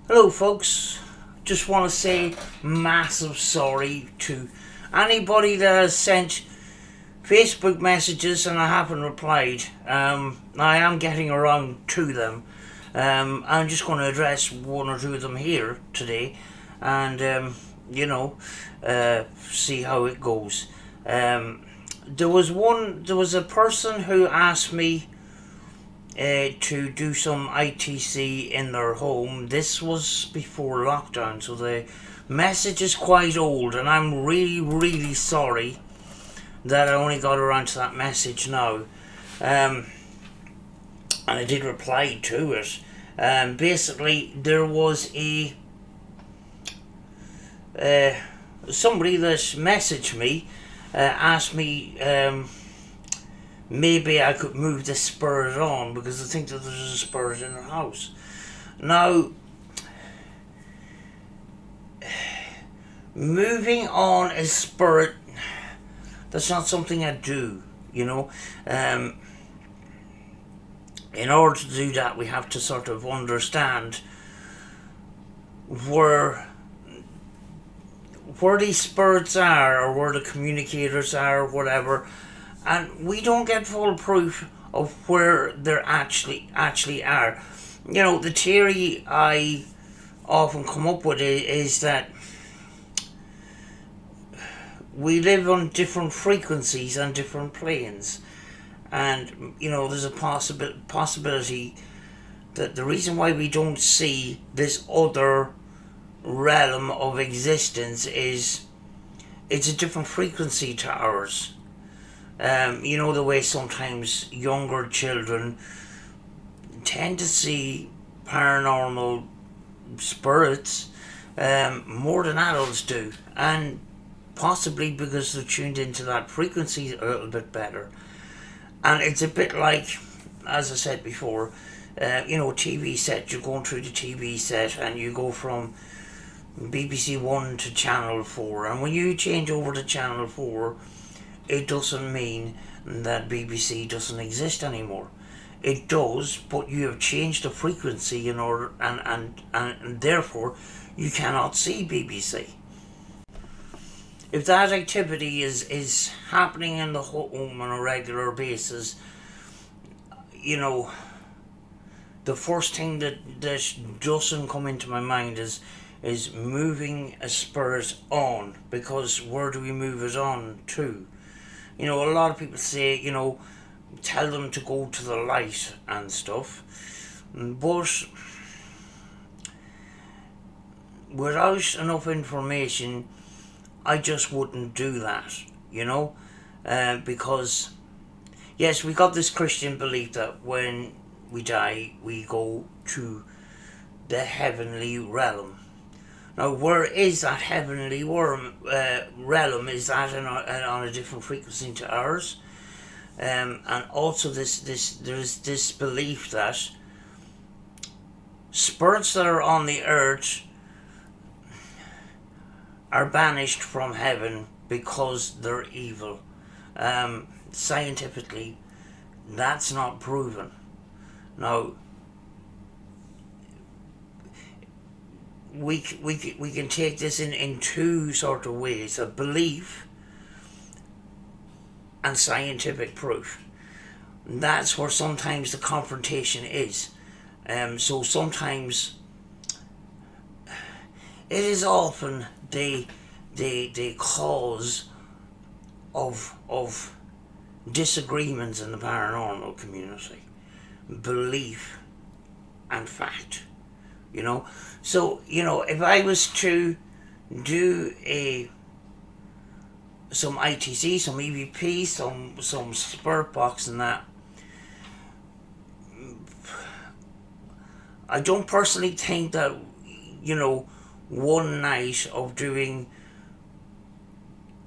Hello folks, just want to say massive sorry to anybody that has sent Facebook messages and I haven't replied. I am getting around to them. I'm just going to address one or two of them here today and, see how it goes. There was a person who asked me to do some ITC in their home. This was before lockdown, so the message is quite old, and I'm really, really sorry that I only got around to that message now. And I did reply to it. Basically, there was somebody that messaged me, asked me maybe I could move the spirit on because I think that there's a spirit in her house. Now, moving on a spirit, that's not something I do, you know. In order to do that, we have to sort of understand where these spirits are, or where the communicators are, or whatever. And we don't get full proof of where they actually are. You know, the theory I often come up with is that we live on different frequencies and different planes, and you know, there's a possibility that the reason why we don't see this other realm of existence is it's a different frequency to ours. You know, the way sometimes younger children tend to see paranormal spirits more than adults do, and possibly because they're tuned into that frequency a little bit better. And it's a bit like, as I said before, TV set. You're going through the TV set and you go from BBC One to Channel 4, and when you change over to Channel 4, it doesn't mean that BBC doesn't exist anymore. It does, but you have changed the frequency in order, and therefore you cannot see BBC. If that activity is happening in the home on a regular basis, you know, the first thing that doesn't come into my mind is moving a spirit on, because where do we move it on to? You know, a lot of people say, you know, tell them to go to the light and stuff, but without enough information, I just wouldn't do that, you know, because yes, we got this Christian belief that when we die, we go to the heavenly realm. Now, where is that heavenly realm? Is that on a different frequency to ours? And also, there's this belief that spirits that are on the earth are banished from heaven because they're evil. Scientifically, that's not proven. Now, we can take this in two sort of ways: a belief and scientific proof. That's where sometimes the confrontation is. So sometimes it is often the cause of disagreements in the paranormal community: belief and fact. You know, so you know, if I was to do some ITC, some EVP, some spirit box and that, I don't personally think that, you know, one night of doing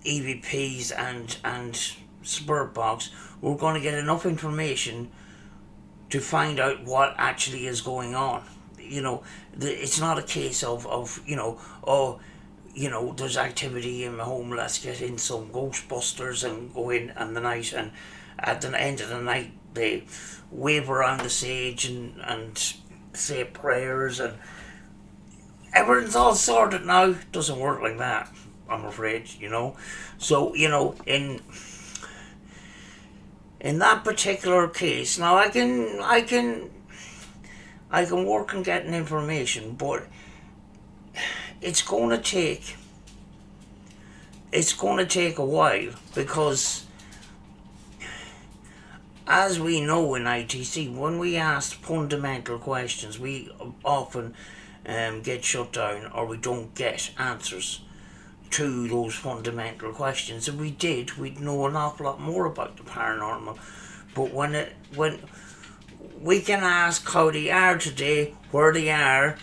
EVPs and spirit box, we're going to get enough information to find out what actually is going on. You know, it's not a case of you know, oh, you know, there's activity in my home, let's get in some Ghostbusters and go in on the night, and at the end of the night they wave around the sage and say prayers, and everything's all sorted now. Doesn't work like that, I'm afraid, So, in that particular case, now I can work on getting information, but it's going to take a while, because as we know in ITC, when we ask fundamental questions, we often get shut down, or we don't get answers to those fundamental questions. If we did, we'd know an awful lot more about the paranormal. But when we can ask how they are today, where they are,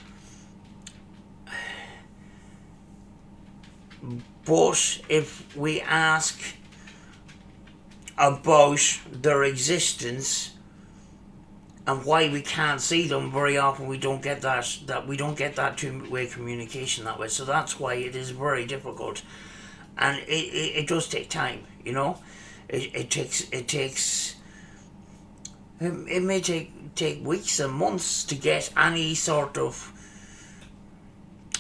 but if we ask about their existence and why we can't see them, very often we don't get that two-way communication that way. So that's why it is very difficult, and it does take time. It may take weeks and months to get any sort of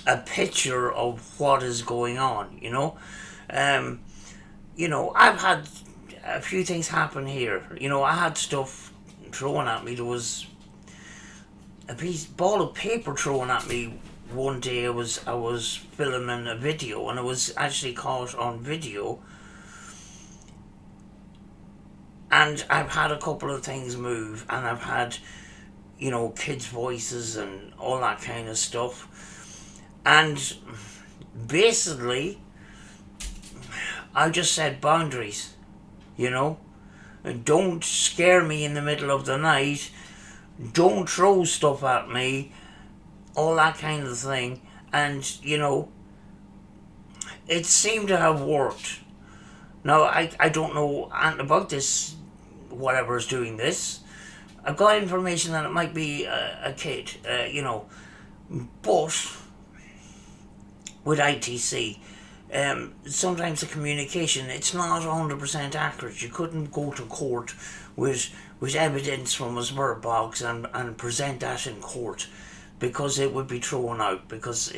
a picture of what is going on. I've had a few things happen here. I had stuff thrown at me. There was a ball of paper thrown at me one day. I was filming a video, and it was actually caught on video. And I've had a couple of things move, and I've had, kids' voices and all that kind of stuff. And basically, I just set boundaries, Don't scare me in the middle of the night. Don't throw stuff at me. All that kind of thing. And, it seemed to have worked. Now, I don't know anything about this, whatever is doing this. I've got information that it might be a kid, but with ITC, sometimes the communication, it's not 100% accurate. You couldn't go to court with evidence from a spirit box and present that in court, because it would be thrown out, because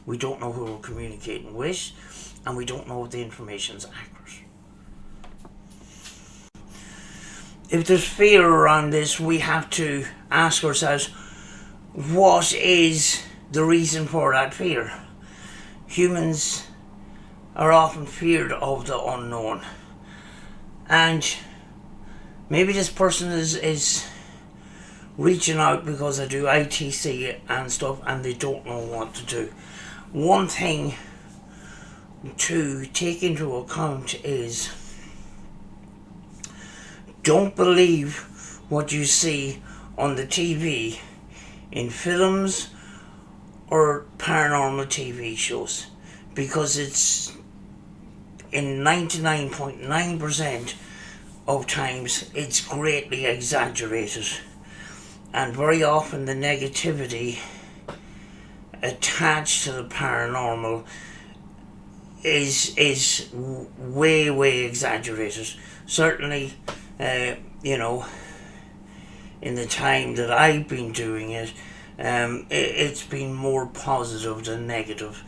we don't know who we're communicating with, and we don't know if the information's accurate. If there's fear around this, we have to ask ourselves, what is the reason for that fear? Humans are often feared of the unknown, and maybe this person is reaching out because I do ITC and stuff, and they don't know what to do. One thing to take into account is, don't believe what you see on the TV, in films or paranormal TV shows, because it's in 99.9% of times it's greatly exaggerated, and very often the negativity attached to the paranormal is way exaggerated. Certainly, in the time that I've been doing it, it's been more positive than negative.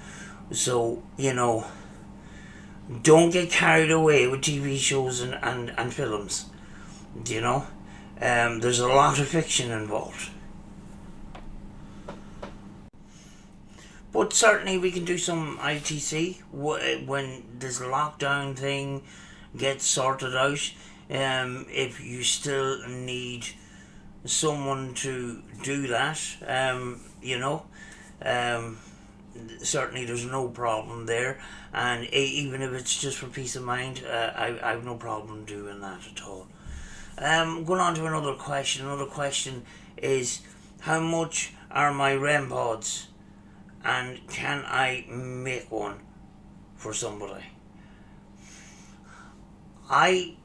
So, don't get carried away with TV shows and films. There's a lot of fiction involved. But certainly we can do some ITC when this lockdown thing gets sorted out. If you still need someone to do that, certainly there's no problem there. And even if it's just for peace of mind, I have no problem doing that at all. Going on to another question. Another question is, how much are my REM pods, and can I make one for somebody? And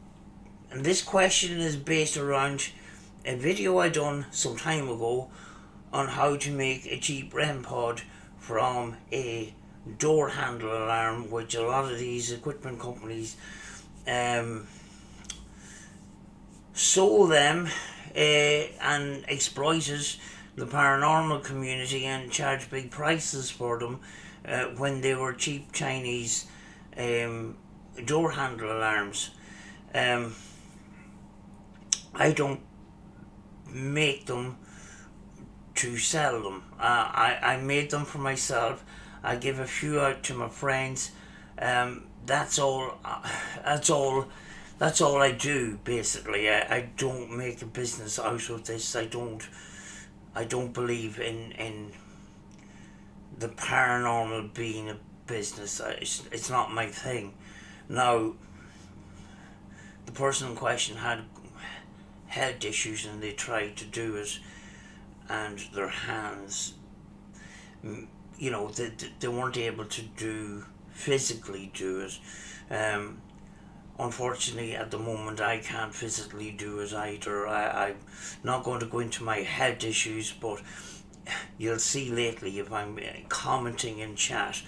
this question is based around a video I done some time ago on how to make a cheap REM pod from a door handle alarm, which a lot of these equipment companies sold them and exploited the paranormal community and charge big prices for them when they were cheap Chinese door handle alarms. I don't make them to sell them. I made them for myself. I give a few out to my friends. That's all. That's all. That's all I do basically. I don't make a business out of this. I don't believe in the paranormal being a business. It's not my thing. Now, the person in question had health issues and they tried to do it, and their hands, they weren't able to physically do it. Unfortunately, at the moment, I can't physically do it either. I'm not going to go into my health issues, but you'll see lately if I'm commenting in chat,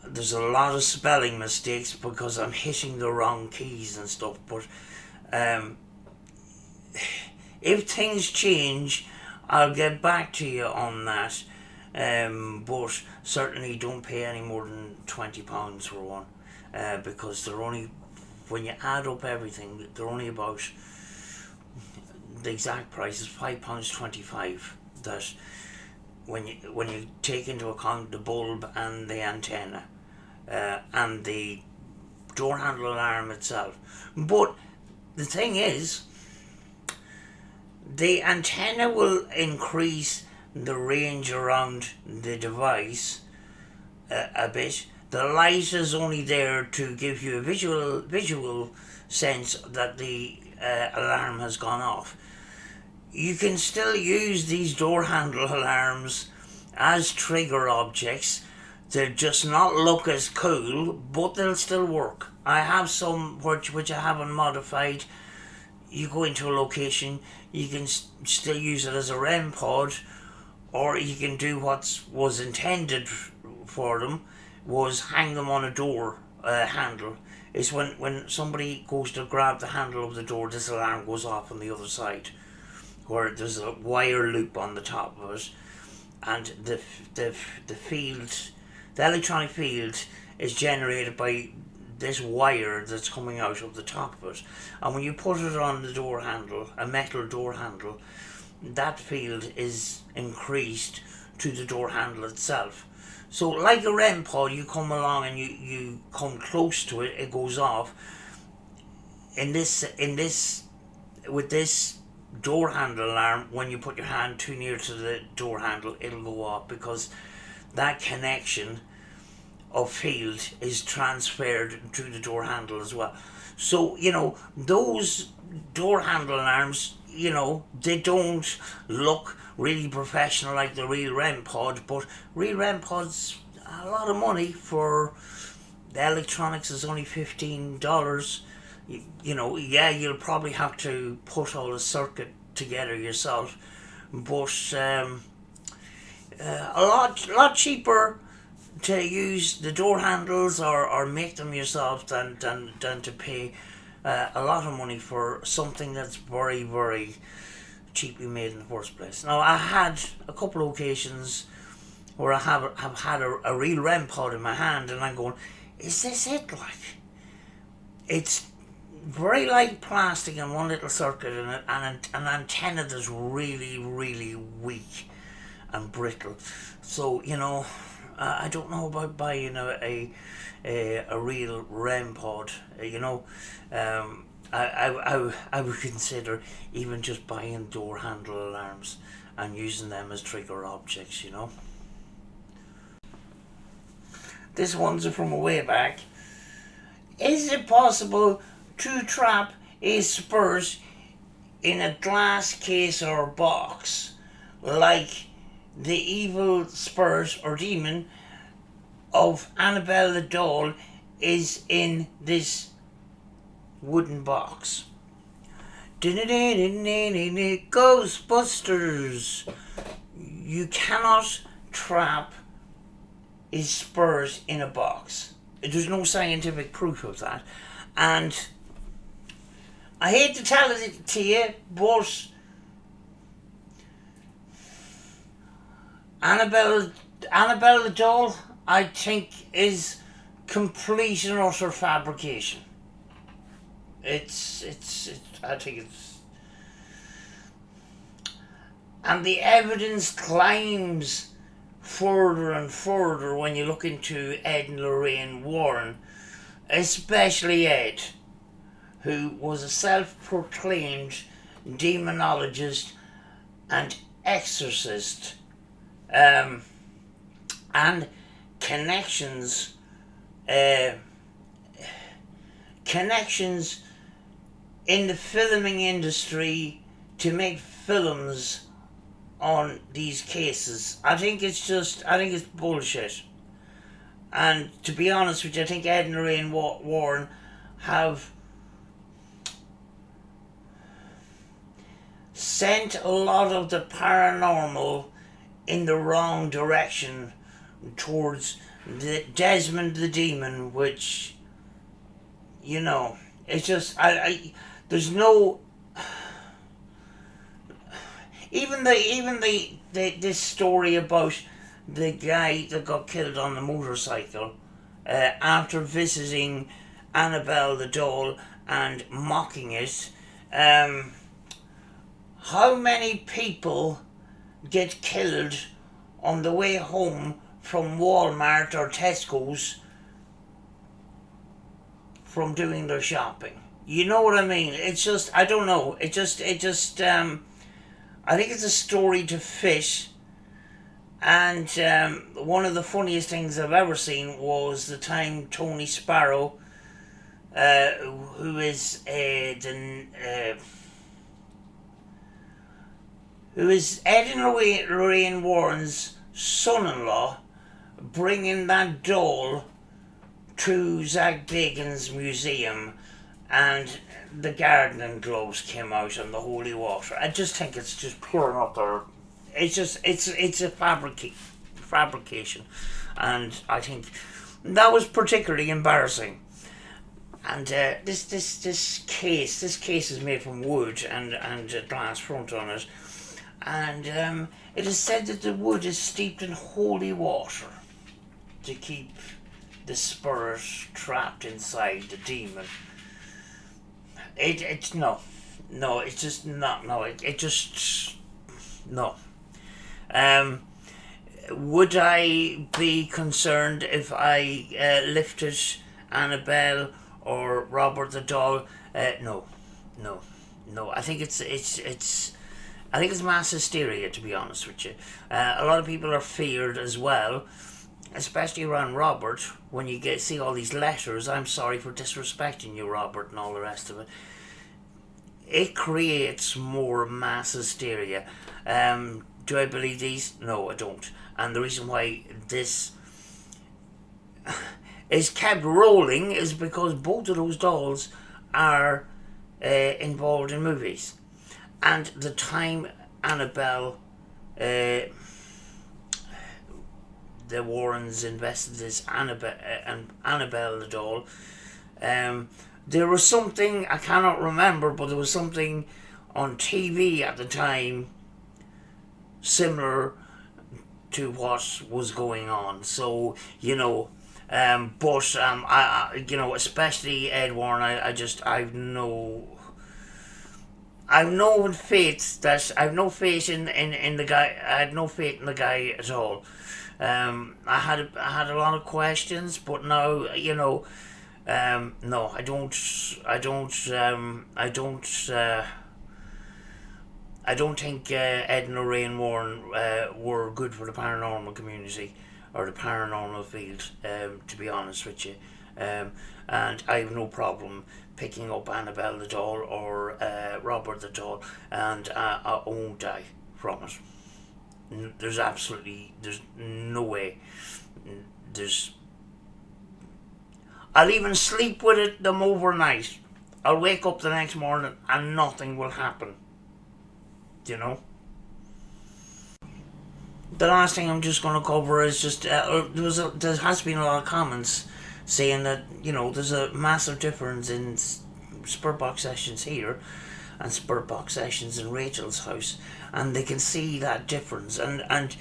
there's a lot of spelling mistakes because I'm hitting the wrong keys and stuff. But if things change, I'll get back to you on that. But certainly don't pay any more than £20 for one. Because they're only, when you add up everything, they're only about, the exact price is £5.25. That when you take into account the bulb and the antenna and the door handle alarm itself. But the thing is, the antenna will increase the range around the device a bit. The light is only there to give you a visual sense that the alarm has gone off. You can still use these door handle alarms as trigger objects. They'll just not look as cool, but they'll still work. I have some which I haven't modified. You go into a location, you can still use it as a REM pod, or you can do what was intended for them, was hang them on a door handle. Is when somebody goes to grab the handle of the door, this alarm goes off on the other side, where there's a wire loop on the top of it, and the field, the electronic field, is generated by this wire that's coming out of the top of it. And when you put it on the door handle, a metal door handle, that field is increased to the door handle itself. So like a REM pod, you come along and you come close to it, it goes off. With this door handle alarm, when you put your hand too near to the door handle, it'll go off, because that connection of field is transferred to the door handle as well. So, those door handle alarms, they don't look really professional like the real REM pod, but real REM pods, a lot of money for the electronics is only $15. You'll probably have to put all the circuit together yourself, but a lot cheaper to use the door handles or make them yourself than to pay a lot of money for something that's very, very cheaply made in the first place. Now, I had a couple of occasions where I have had a real REM pod in my hand, and I'm going, is this it? Like, it's very light plastic and one little circuit in it, and an antenna that's really, really weak and brittle. So, I don't know about buying a real REM pod. I would consider even just buying door handle alarms and using them as trigger objects. This one's from a way back. Is it possible to trap a spirit in a glass case or box, like the evil spirit or demon of Annabelle the doll is in this wooden box? Ghostbusters! You cannot trap a spirit in a box. There's no scientific proof of that. And I hate to tell it to you, but Annabelle, Annabelle the doll, I think, is complete and utter fabrication. I think it's, and the evidence climbs further and further when you look into Ed and Lorraine Warren, especially Ed, who was a self-proclaimed demonologist and exorcist, and connections, connections in the filming industry to make films on these cases. I think it's bullshit. And to be honest with you, I think Ed and Lorraine Warren have sent a lot of the paranormal in the wrong direction towards the Desmond the Demon, which, you know, it's just, there's no, even this story about the guy that got killed on the motorcycle after visiting Annabelle the doll and mocking it. How many people get killed on the way home from Walmart or Tesco's from doing their shopping? You know what I mean? It's just, I don't know. I think it's a story to fit. And one of the funniest things I've ever seen was the time Tony Sparrow, who is Ed and Lorraine Warren's son-in-law, bringing that doll to Zach Bagan's museum, and the gardening gloves came out and the holy water. I just think it's just pure and utter. It's a fabrication, and I think that was particularly embarrassing. And this case is made from wood and a glass front on it, and it is said that the wood is steeped in holy water to keep the spirit trapped inside the demon. It's no, it's just not, no, it just, no. Would I be concerned if I lifted Annabelle or Robert the doll? No. I think I think it's mass hysteria, to be honest with you. A lot of people are feared as well, especially around Robert, when you see all these letters, "I'm sorry for disrespecting you, Robert," and all the rest of it. It creates more mass hysteria. Do I believe these? No, I don't. And the reason why this is kept rolling is because both of those dolls are involved in movies. And the time Annabelle, the Warrens invested this Annabelle the doll, there was something, I cannot remember, but there was something on TV at the time similar to what was going on. So, you know, you know, especially Ed Warren, I've no faith in the guy. I had no faith in the guy at all. I had a lot of questions, but now, you know, no, I don't think Ed and Lorraine Warren were good for the paranormal community or the paranormal field, to be honest with you. And I have no problem picking up Annabelle the doll or Robert the doll, and I won't die from it. There's no way. I'll even sleep with them overnight. I'll wake up the next morning and nothing will happen. You know? The last thing I'm just going to cover is just, there has been a lot of comments saying that, you know, there's a massive difference in Spirit Box sessions here and Spirit Box sessions in Rachel's house, and they can see that difference, and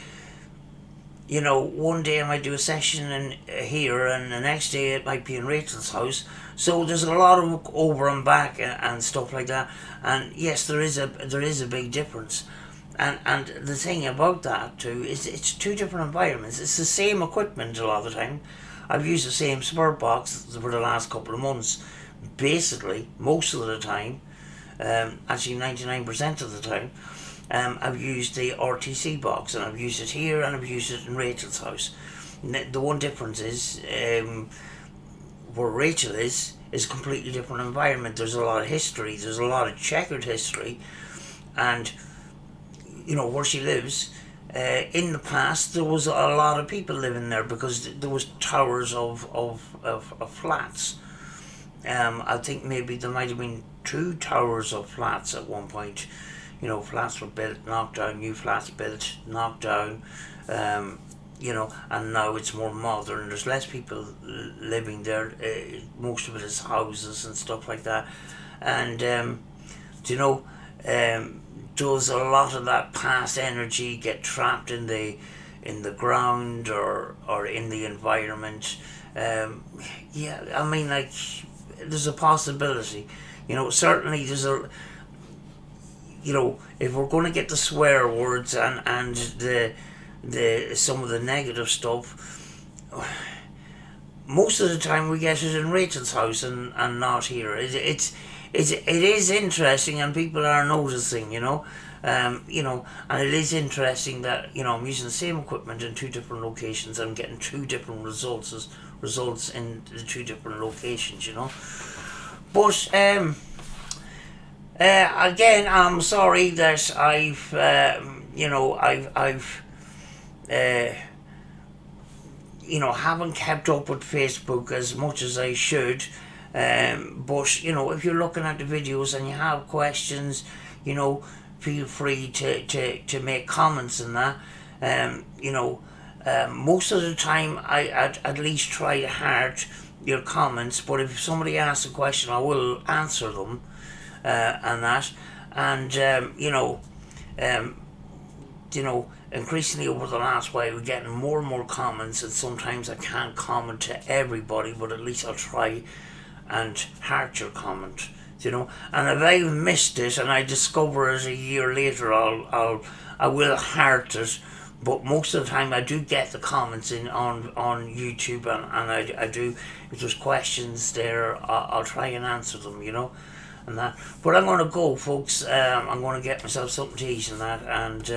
you know, one day I might do a session in here, and the next day it might be in Rachel's house. So there's a lot of over and back and stuff like that. And yes, there is a big difference. And the thing about that too is it's two different environments. It's the same equipment a lot of the time. I've used the same spur box for the last couple of months, basically most of the time. Actually 99% of the time. I've used the RTC box, and I've used it here, and I've used it in Rachel's house. The one difference is where Rachel is a completely different environment. There's a lot of history. There's a lot of checkered history, and you know where she lives. In the past, there was a lot of people living there because there was towers of flats. I think maybe there might have been 2 towers of flats at one point. You know, flats were built, knocked down, new flats built, knocked down, you know, and now it's more modern. There's less people living there. Most of it is houses and stuff like that. And, you know, does a lot of that past energy get trapped in the ground or in the environment? Yeah, I mean, like, there's a possibility. You know, certainly there's a... You know, if we're going to get the swear words and the some of the negative stuff, most of the time we get it in Rachel's house and not here. It is interesting, and people are noticing. You know, and it is interesting that I'm using the same equipment in 2 different locations. I'm getting 2 different results in the 2 different locations. You know, but again, I'm sorry that I've haven't kept up with Facebook as much as I should. But if you're looking at the videos and you have questions, feel free to make comments in that. Most of the time I at least try to heart your comments, but if somebody asks a question, I will answer them. And that, and increasingly over the last while we're getting more and more comments, and sometimes I can't comment to everybody, but at least I'll try and heart your comment, and if I've missed it and I discover it a year later, I will heart it. But most of the time I do get the comments on YouTube, and I do, if there's questions there, I'll try and answer them, and that. But I'm going to go, folks. I'm going to get myself something to eat and that, and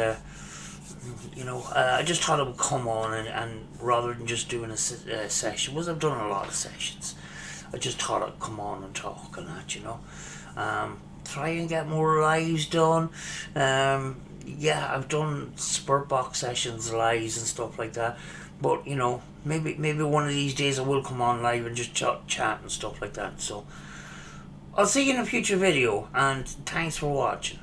I just thought I would come on and rather than just doing a session, because I've done a lot of sessions, I just thought I'd come on and talk and that, try and get more lives done. Yeah, I've done spurt box sessions, lives and stuff like that, but maybe one of these days I will come on live and just chat and stuff like that. So I'll see you in a future video, and thanks for watching.